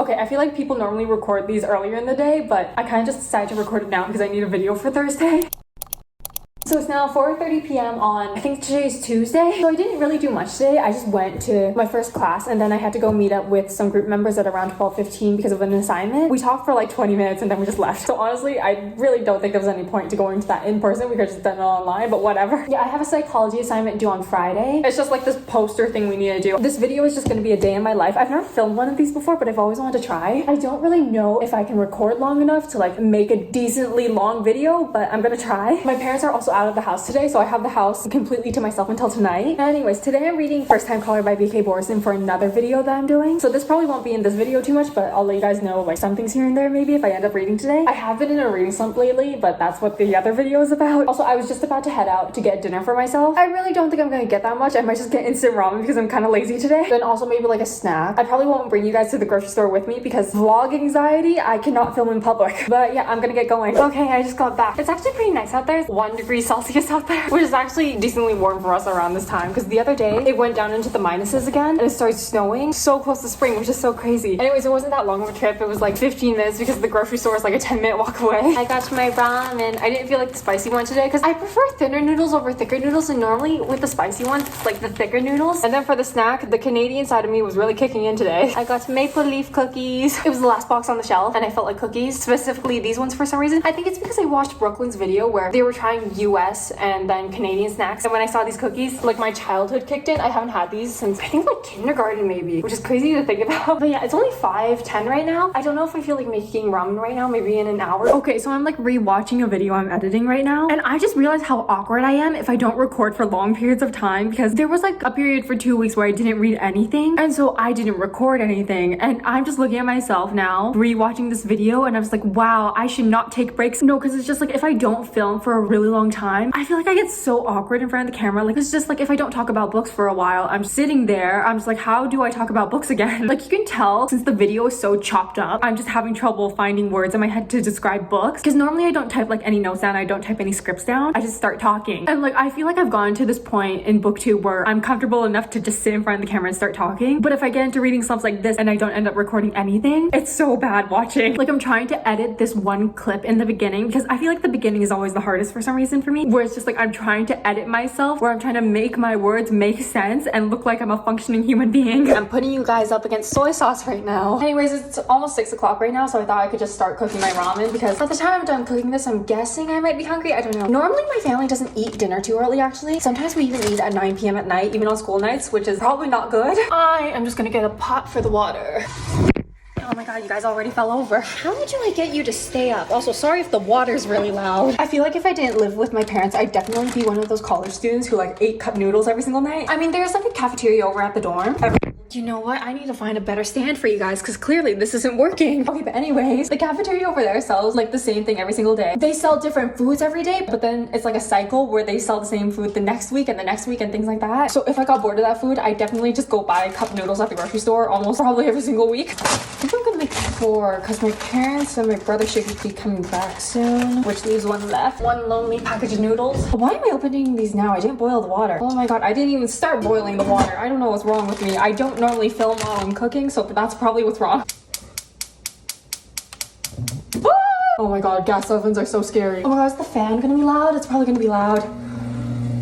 Okay, I feel like people normally record these earlier in the day, but I kind of just decided to record it now because I need a video for Thursday. So it's now 4:30 p.m. on, I think today's Tuesday. So I didn't really do much today. I just went to my first class and then I had to go meet up with some group members at around 12:15 because of an assignment. We talked for like 20 minutes and then we just left. So honestly, I really don't think there was any point to going to that in person. We could have just done it online, but whatever. Yeah, I have a psychology assignment due on Friday. It's just like this poster thing we need to do. This video is just going to be a day in my life. I've never filmed one of these before, but I've always wanted to try. I don't really know if I can record long enough to like make a decently long video, but I'm gonna try. My parents are also out of the house today, so I have the house completely to myself until tonight. Anyways, today I'm reading First Time Caller by B.K. Borison for another video that I'm doing. So this probably won't be in this video too much, but I'll let you guys know like some things here and there maybe if I end up reading today. I have been in a reading slump lately, but that's what the other video is about. Also, I was just about to head out to get dinner for myself. I really don't think I'm gonna get that much. I might just get instant ramen because I'm kind of lazy today. Then also maybe like a snack. I probably won't bring you guys to the grocery store with me because vlog anxiety, I cannot film in public. But yeah, I'm gonna get going. Okay, I just got back. It's actually pretty nice out there. It's 1 degree Celsius out there, which is actually decently warm for us around this time because the other day it went down into the minuses again and it started snowing so close to spring, which is so crazy. Anyways, it wasn't that long of a trip. It was like 15 minutes because the grocery store is like a 10-minute walk away. I got my ramen. I didn't feel like the spicy one today because I prefer thinner noodles over thicker noodles, and normally with the spicy ones it's like the thicker noodles. And then for the snack, the Canadian side of me was really kicking in today. I got maple leaf cookies. It was the last box on the shelf and I felt like cookies, specifically these ones for some reason. I think it's because I watched Brooklyn's video where they were trying US and then Canadian snacks, and when I saw these cookies, like my childhood kicked in. I haven't had these since I think like kindergarten maybe, which is crazy to think about. But yeah, it's only 5:10 right now. I don't know if I feel like making ramen right now, maybe in an hour. Okay, so I'm like rewatching a video I'm editing right now, and I just realized how awkward I am if I don't record for long periods of time, because there was like a period for 2 weeks where I didn't read anything, and so I didn't record anything, and I'm just looking at myself now rewatching this video and I was like, wow, I should not take breaks. No, because it's just like if I don't film for a really long time, I feel like I get so awkward in front of the camera. Like it's just like if I don't talk about books for a while, I'm sitting there, I'm just like, how do I talk about books again? Like you can tell since the video is so chopped up, I'm just having trouble finding words in my head to describe books, because normally I don't type like any notes down, I don't type any scripts down, I just start talking. And like I feel like I've gotten to this point in booktube where I'm comfortable enough to just sit in front of the camera and start talking. But if I get into reading slumps like this and I don't end up recording anything, it's so bad watching. Like I'm trying to edit this one clip in the beginning because I feel like the beginning is always the hardest for some reason for me, where it's just like I'm trying to edit myself, where I'm trying to make my words make sense and look like I'm a functioning human being. I'm putting you guys up against soy sauce right now. Anyways, it's almost 6 o'clock right now, so I thought I could just start cooking my ramen because by the time I'm done cooking this, I'm guessing I might be hungry. I don't know. Normally my family doesn't eat dinner too early actually. Sometimes we even eat at 9 p.m. at night, even on school nights, which is probably not good. I am just gonna get a pot for the water. Oh my god, you guys already fell over. How did I get you to stay up? Also, sorry if the water's really loud. I feel like if I didn't live with my parents, I'd definitely be one of those college students who like ate cup noodles every single night. I mean, there's like a cafeteria over at the dorm. You know what? I need to find a better stand for you guys because clearly this isn't working. Okay, but anyways, the cafeteria over there sells like the same thing every single day. They sell different foods every day, but then it's like a cycle where they sell the same food the next week and the next week and things like that. So if I got bored of that food, I definitely just go buy cup noodles at the grocery store almost probably every single week. I think I'm gonna make 4 because my parents and my brother should be coming back soon, which leaves 1 left. 1 lonely package of noodles. Why am I opening these now? I didn't boil the water. Oh my god, I didn't even start boiling the water. I don't know what's wrong with me. I don't normally film while I'm cooking, so that's probably what's wrong. Oh my god, gas ovens are so scary. Oh my god, is the fan gonna be loud? It's probably gonna be loud.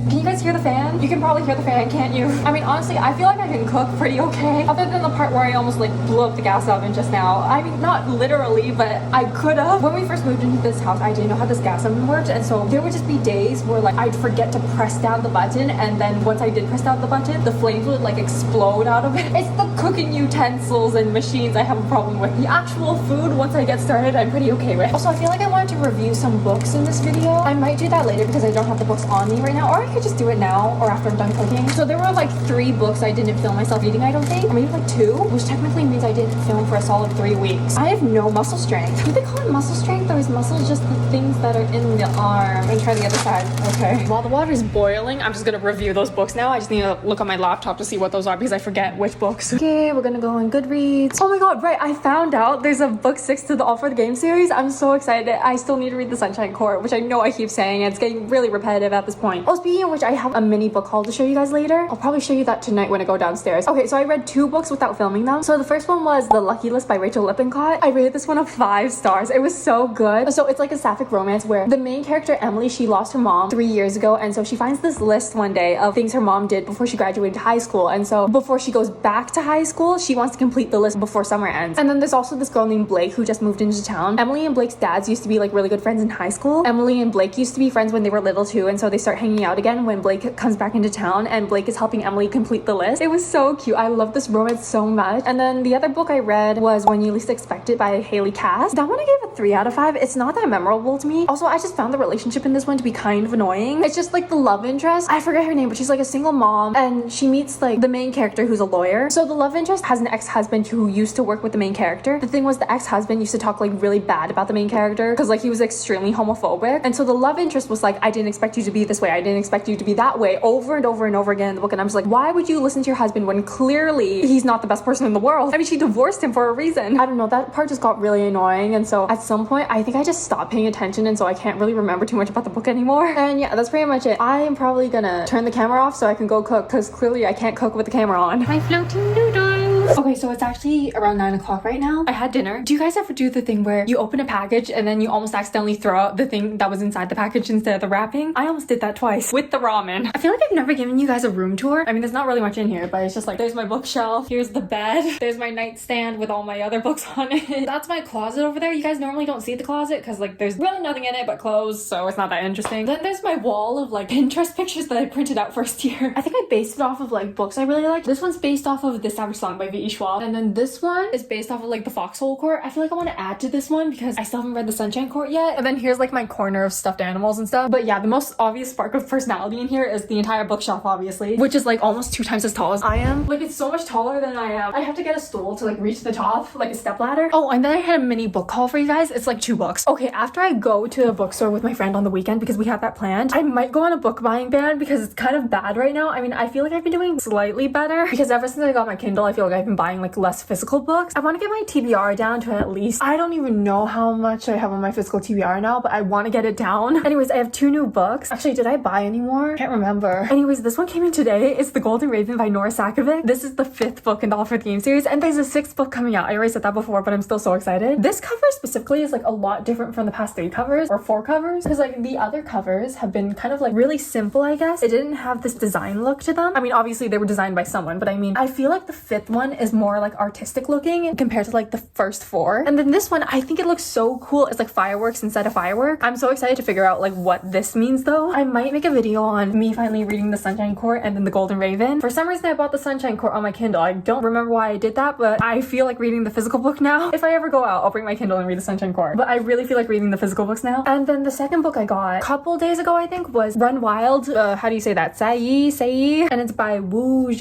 Can you guys hear the fan? You can probably hear the fan, can't you? I mean, honestly, I feel like I can cook pretty okay. Other than the part where I almost like blew up the gas oven just now. I mean, not literally, but I could have. When we first moved into this house, I didn't know how this gas oven worked. And so there would just be days where like I'd forget to press down the button. And then once I did press down the button, the flames would like explode out of it. It's the cooking utensils and machines I have a problem with. The actual food, once I get started, I'm pretty okay with. Also, I feel like I wanted to review some books in this video. I might do that later because I don't have the books on me right now. Or I could just do it now or after I'm done cooking. So there were like 3 books I didn't film myself reading, I don't think, or maybe like 2, which technically means I didn't film for a solid 3 weeks. I have no muscle strength. Do they call it muscle strength, or is muscle just the things that are in the arm? I'm gonna try the other side. Okay. While the water is boiling, I'm just gonna review those books now. I just need to look on my laptop to see what those are because I forget which books. Okay, we're gonna go on Goodreads. Oh my god, right, I found out there's a book 6 to the All for the Game series. I'm so excited. I still need to read The Sunshine Court, which I know I keep saying. It's getting really repetitive at this point. Oh, speaking of which, I have a mini book haul to show you guys later. I'll probably show you that tonight when I go downstairs. Okay, so I read 2 books without filming them. So the first one was The Lucky List by Rachel Lippincott. I rated this one a 5 stars. It was so good. So it's like a sapphic romance where the main character, Emily, she lost her mom 3 years ago, and so she finds this list one day of things her mom did before she graduated high school. And so before she goes back to high school, she wants to complete the list before summer ends. And then there's also this girl named Blake who just moved into town. Emily and Blake's dads used to be like really good friends in high school. Emily and Blake used to be friends when they were little too, and so they start hanging out again when Blake comes back into town, and Blake is helping Emily complete the list. It was so cute. I love this romance so much. And then the other book I read was When You Least Expect It by Haley Cass. That one I gave a 3 out of 5. It's not that memorable to me. Also, I just found the relationship in this one to be kind of annoying. It's just like the love interest, I forget her name, but she's like a single mom, and she meets like the main character who's a lawyer. So the love interest has an ex-husband who used to work with the main character. The thing was, the ex-husband used to talk like really bad about the main character because like he was extremely homophobic. And so the love interest was like, I didn't expect you to be this way, I didn't expect you to be that way, over and over and over again in the book. And I'm just like, why would you listen to your husband when clearly he's not the best person in the world? I mean, she divorced him for a reason. I don't know, that part just got really annoying. And so at some point I think I just stopped paying attention, and so I can't really remember too much about the book anymore. And yeah, that's pretty much it. I am probably gonna turn the camera off so I can go cook, because clearly I can't cook with the camera on. My floating noodles. Okay, so it's actually around 9 o'clock right now. I had dinner. Do you guys ever do the thing where you open a package and then you almost accidentally throw out the thing that was inside the package instead of the wrapping? I almost did that twice with the ramen. I feel like I've never given you guys a room tour. I mean, there's not really much in here, but it's just like, there's my bookshelf, here's the bed, there's my nightstand with all my other books on it. That's my closet over there. You guys normally don't see the closet because like there's really nothing in it but clothes, so it's not that interesting. Then there's my wall of like Pinterest pictures that I printed out first year. I think I based it off of like books I really like. This one's based off of This Average Song by V.E. Schwab, and then this one is based off of like the Foxhole Court. I feel like I want to add to this one because I still haven't read the Sunshine Court yet. And then here's like my corner of stuffed animals and stuff. But yeah, the most obvious spark of personality in here is the entire bookshelf, obviously, which is like almost 2 times as tall as I am. Like, it's so much taller than I am. I have to get a stool to like reach the top, like a stepladder. Oh, and then I had a mini book haul for you guys. It's like 2 books. Okay, after I go to a bookstore with my friend on the weekend, because we have that planned, I might go on a book buying ban because it's kind of bad right now. I mean, I feel like I've been doing slightly better because ever since I got my Kindle, I feel like I've been buying like less physical books. I want to get my TBR down to at least, I don't even know how much I have on my physical TBR now, but I want to get it down. Anyways, I have 2 new books. Actually, did I buy any more? Can't remember. Anyways, this one came in today. It's The Golden Raven by Nora Sakovic. This is the 5th book in the All for the Game series, and there's a 6th book coming out. I already said that before, but I'm still so excited. This cover specifically is like a lot different from the past 3 covers or 4 covers, because like the other covers have been kind of like really simple, I guess. It didn't have this design look to them. I mean, obviously they were designed by someone, but I mean, I feel like the 5th one is more like artistic looking compared to like the first 4. And then this one, I think it looks so cool. It's like fireworks inside a firework. I'm so excited to figure out like what this means though. I might make a video on me finally reading the Sunshine Court and then the Golden Raven. For some reason I bought the Sunshine Court on my Kindle. I don't remember why I did that, but I feel like reading the physical book now. If I ever go out, I'll bring my Kindle and read the Sunshine Court. But I really feel like reading the physical books now. And then the second book I got a couple days ago, I think, was Run Wild. How do you say that? Sai. And it's by Wu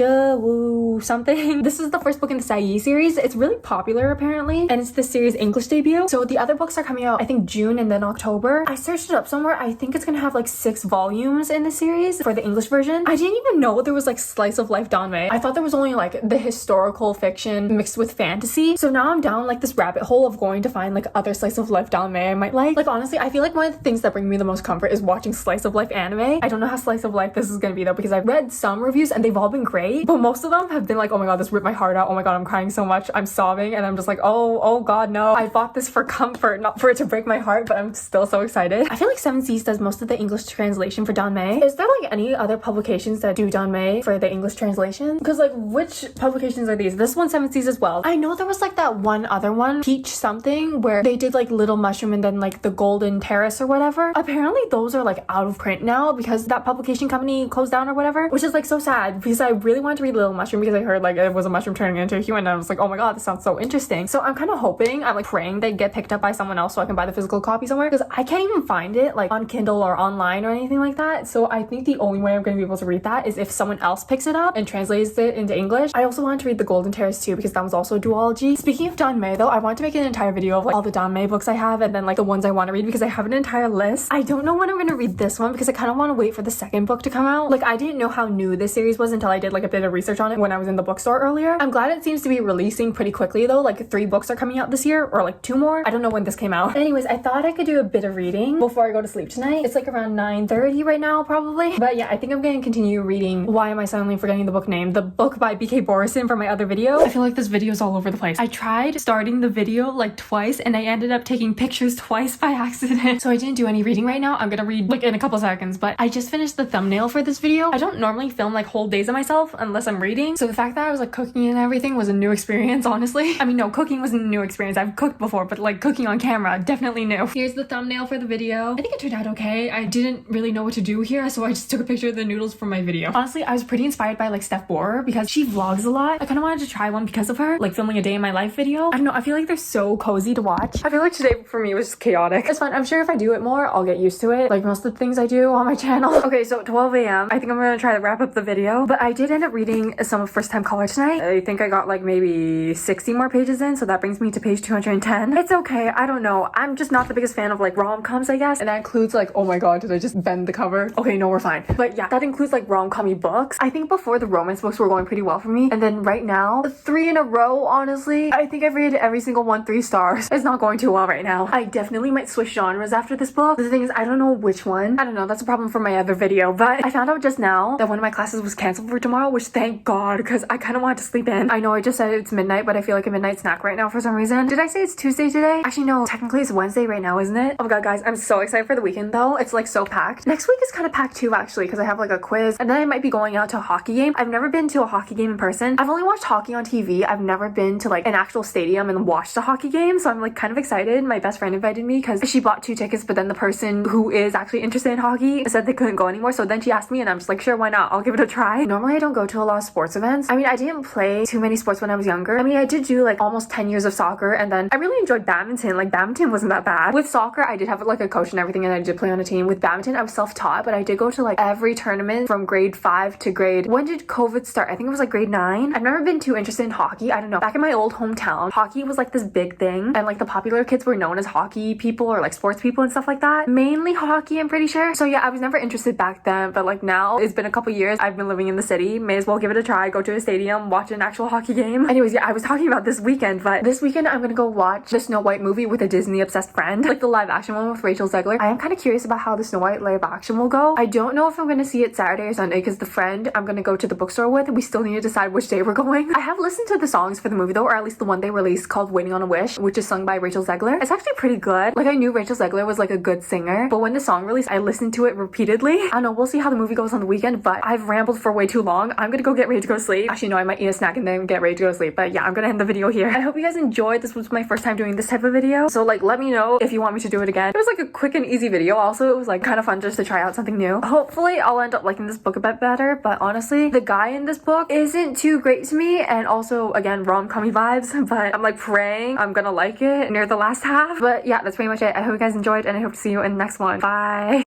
something. This is the first book in the Sai series. It's really popular apparently, and it's the series English debut. So the other books are coming out I think June and then October. I searched it up somewhere. I think it's gonna have like 6 volumes in the series for the English version. I didn't even know there was like slice of life danmei. I thought there was only like the historical fiction mixed with fantasy. So now I'm down like this rabbit hole of going to find like other slice of life danmei I might like. Like honestly, I feel like one of the things that bring me the most comfort is watching slice of life anime. I don't know how slice of life this is gonna be though, because I've read some reviews and they've all been great, but most of them have been like, oh my god, this ripped my heart out, oh my god, I'm crying so much, I'm sobbing, and I'm just like, oh god, no. I bought this for comfort, not for it to break my heart, but I'm still so excited. I feel like Seven Seas does most of the English translation for danmei. Is there like any other publications that do danmei for the English translation? Because like, which publications are these? This one, Seven Seas as well. I know there was like that one other one, Peach something, where they did like Little Mushroom and then like the Golden Terrace or whatever. Apparently those are like out of print now because that publication company closed down or whatever, which is like so sad because I really wanted to read Little Mushroom because I heard like it was a mushroom turning into a human, and I was like, oh my god, this sounds so interesting. So I'm kind of hoping, I'm like praying they get picked up by someone else so I can buy the physical copy somewhere, because I can't even find it like on Kindle or online or anything like that. So I think the only way I'm going to be able to read that is if someone else picks it up and translates it into English. I also wanted to read the Golden Terrace too because that was also a duology. Speaking of danmei though, I want to make an entire video of like all the danmei books I have and then like the ones I want to read, because I have an entire list. I don't know when I'm going to read this one because I kind of want to wait for the second book to come out. Like I didn't know how new this series was until I did like a bit of research on it when I was in the bookstore earlier, I'm glad it seems to be releasing pretty quickly though. Like 3 books are coming out this year, or like 2 more. I don't know when this came out. Anyways, I thought I could do a bit of reading before I go to sleep tonight. It's like around 9:30 right now probably. But yeah, I think I'm going to continue reading. Why am I suddenly forgetting the book name? The book by BK Borison from my other video. I feel like this video is all over the place. I tried starting the video like twice and I ended up taking pictures twice by accident. So I didn't do any reading right now. I'm gonna read like in a couple seconds, but I just finished the thumbnail for this video. I don't normally film like whole days of myself unless I'm reading. So the fact that I was like cooking and everything was a new experience, honestly. I mean, no, cooking wasn't a new experience. I've cooked before, but like cooking on camera, definitely new. Here's the thumbnail for the video. I think it turned out okay. I didn't really know what to do here, so I just took a picture of the noodles from my video. Honestly, I was pretty inspired by like Steph Borer because she vlogs a lot. I kind of wanted to try one because of her, like filming a day in my life video. I don't know, I feel like they're so cozy to watch. I feel like today for me was just chaotic. It's fine. I'm sure if I do it more, I'll get used to it. Like most of the things I do on my channel. Okay, so 12 a.m. I think I'm gonna try to wrap up the video, but I did end up reading some of First Time Caller tonight. I think I got like maybe 60 more pages in, so that brings me to page 210. It's okay. I don't know. I'm just not the biggest fan of like rom-coms, I guess. And that includes like, oh my god, did I just bend the cover? Okay, no, we're fine. But yeah, that includes like rom-com-y books. I think before the romance books were going pretty well for me. And then right now, 3 in a row, honestly, I think I've rated every single one 3 stars. It's not going too well right now. I definitely might switch genres after this book. The thing is, I don't know which one. I don't know. That's a problem for my other video. But I found out just now that one of my classes was canceled for tomorrow, which thank god, because I kind of wanted to sleep in. I know I just said it's midnight, but I feel like a midnight snack right now for some reason. Did I say it's Tuesday today? Actually, no. Technically, it's Wednesday right now, isn't it? Oh my god, guys. I'm so excited for the weekend, though. It's like so packed. Next week is kind of packed too, actually, because I have like a quiz. And then I might be going out to a hockey game. I've never been to a hockey game in person. I've only watched hockey on TV. I've never been to like an actual stadium and watched a hockey game. So I'm like kind of excited. My best friend invited me because she bought 2 tickets, but then the person who is actually interested in hockey said they couldn't go anymore. So then she asked me and I'm just like, sure, why not? I'll give it a try. Normally I don't go to a lot of sports events. I mean, I didn't play too many sports when I was younger. I mean, I did do like almost 10 years of soccer, and then I really enjoyed badminton. Like badminton wasn't that bad. With soccer, I did have like a coach and everything, and I did play on a team. With badminton, I was self-taught, but I did go to like every tournament from grade 5 to grade, when did COVID start? I think it was like grade 9. I've never been too interested in hockey. I don't know. Back in my old hometown, hockey was like this big thing, and like the popular kids were known as hockey people or like sports people and stuff like that. Mainly hockey, I'm pretty sure. So yeah, I was never interested back then, but like now it's been a couple years. I've been living in the city. May as well give it a try. Go to a stadium, watch an actual hockey game. Anyways, yeah, I was talking about this weekend, but this weekend I'm gonna go watch the Snow White movie with a Disney obsessed friend, like the live action one with Rachel Zegler. I am kind of curious about how the Snow White live action will go. I don't know if I'm gonna see it Saturday or Sunday because the friend I'm gonna go to the bookstore with, we still need to decide which day we're going. I have listened to the songs for the movie though, or at least the one they released called Waiting on a Wish, which is sung by Rachel Zegler. It's actually pretty good. Like I knew Rachel Zegler was like a good singer, but when the song released, I listened to it repeatedly. I don't know, we'll see how the movie goes on the weekend, but I've rambled for way too long. I'm gonna go get ready to go to sleep. Actually, no, I might eat a snack and then get ready to go to sleep, but yeah, I'm gonna end the video here. I hope you guys enjoyed. This was my first time doing this type of video, so like let me know if you want me to do it again. It was like a quick and easy video. Also, it was like kind of fun just to try out something new. Hopefully I'll end up liking this book a bit better, but honestly the guy in this book isn't too great to me, and also again rom-com-y vibes, but I'm like praying I'm gonna like it near the last half. But yeah, that's pretty much it. I hope you guys enjoyed, and I hope to see you in the next one. Bye.